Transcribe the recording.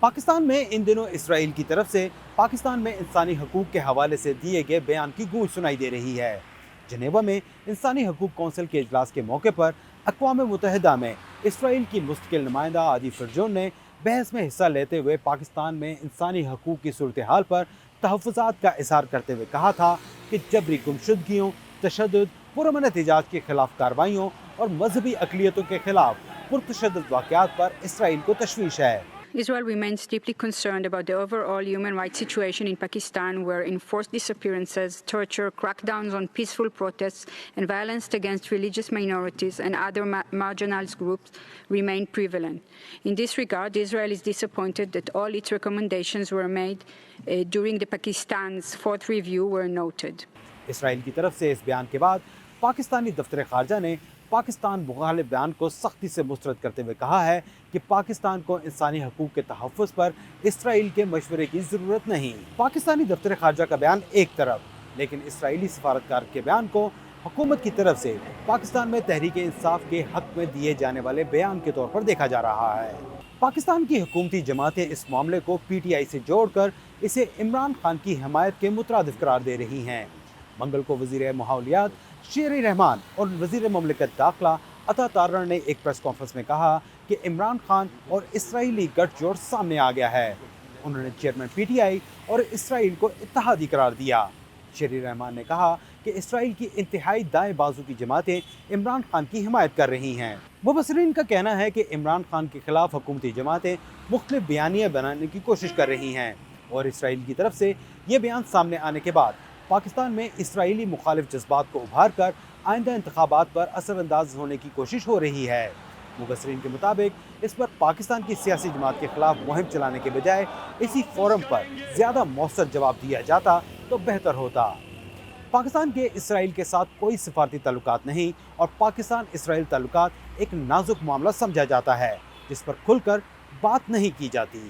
पाकिस्तान में इन दिनों इसराइल की तरफ से पाकिस्तान में इंसानी हकूक़ के हवाले से दिए गए बयान की गूंज सुनाई दे रही है। जनेवा में इंसानी हकूक़ कौंसिल के इजलास के मौके पर अक़वाम मुत्तहिदा में इसराइल की मुस्तकिल नुमाइंदा आदि फिरजौन ने बहस में हिस्सा लेते हुए पाकिस्तान में इंसानी हकूक़ की सूरत हाल पर तहफ़्फ़ुज़ात का इज़हार करते हुए कहा था कि जबरी गुमशुदगियों, तशद्दुद, पुरअमन एहतजाज के खिलाफ कार्रवाइयों और मजहबी अक़लियतों के खिलाफ पुरतशद्दुद वाक़यात पर इसराइल को तशवीश है। Israel remains deeply concerned about the overall human rights situation in Pakistan, where enforced disappearances, torture, crackdowns on peaceful protests, and violence against religious minorities and other marginalized groups remain prevalent. In this regard, Israel is disappointed that all its recommendations were made during the Pakistan's fourth review were noted. Israel की तरफ से इस बयान के बाद पाकिस्तानी दफ्तर ख़ारजा ने पाकिस्तान मुखालिफ बयान को सख्ती से मुस्तरद करते हुए कहा है कि पाकिस्तान को इंसानी हकूक़ के तहफ़्फ़ुज़ पर इसराइल के मशवरे की ज़रूरत नहीं। पाकिस्तानी दफ्तर ख़ारजा का बयान एक तरफ, लेकिन इसराइली सफारतकार के बयान को हुकूमत की तरफ से पाकिस्तान में तहरीक इंसाफ के हक़ में दिए जाने वाले बयान के तौर पर देखा जा रहा है। पाकिस्तान की हुकूमती जमातें इस मामले को PTI से जोड़कर इसे इमरान खान की हिमायत के मुतरादिफ करार दे रही हैं। मंगल को वज़ीर माहौलियात शेर रहमान और वज़ीर ममलिकत दाखिला अता तारर ने एक प्रेस कॉन्फ्रेंस में कहा कि इमरान खान और इसराइली गठजोड़ सामने आ गया है। उन्होंने चेयरमैन PTI और इसराइल को इत्तेहादी करार दिया। शेर रहमान ने कहा कि इसराइल की इंतहाई दाएं बाजू की जमातें इमरान खान की हिमायत कर रही हैं। मुबसरीन का कहना है कि इमरान खान के खिलाफ हुकूमती जमातें मुख्तलिफ बयानियाँ बनाने की कोशिश कर रही हैं और इसराइल की तरफ से ये बयान सामने आने के बाद पाकिस्तान में इसराइली मुखालिफ जज्बात को उभार कर आइंदा इंतखाबात पर असरअंदाज होने की कोशिश हो रही है। मुबसरीन के मुताबिक इस पर पाकिस्तान की सियासी जमात के खिलाफ मुहिम चलाने के बजाय इसी फोरम पर ज़्यादा मौसर जवाब दिया जाता तो बेहतर होता। पाकिस्तान के इसराइल के साथ कोई सिफारती ताल्लुकात नहीं और पाकिस्तान इसराइल ताल्लुकात एक नाजुक मामला समझा जाता है जिस पर खुलकर बात नहीं की जाती।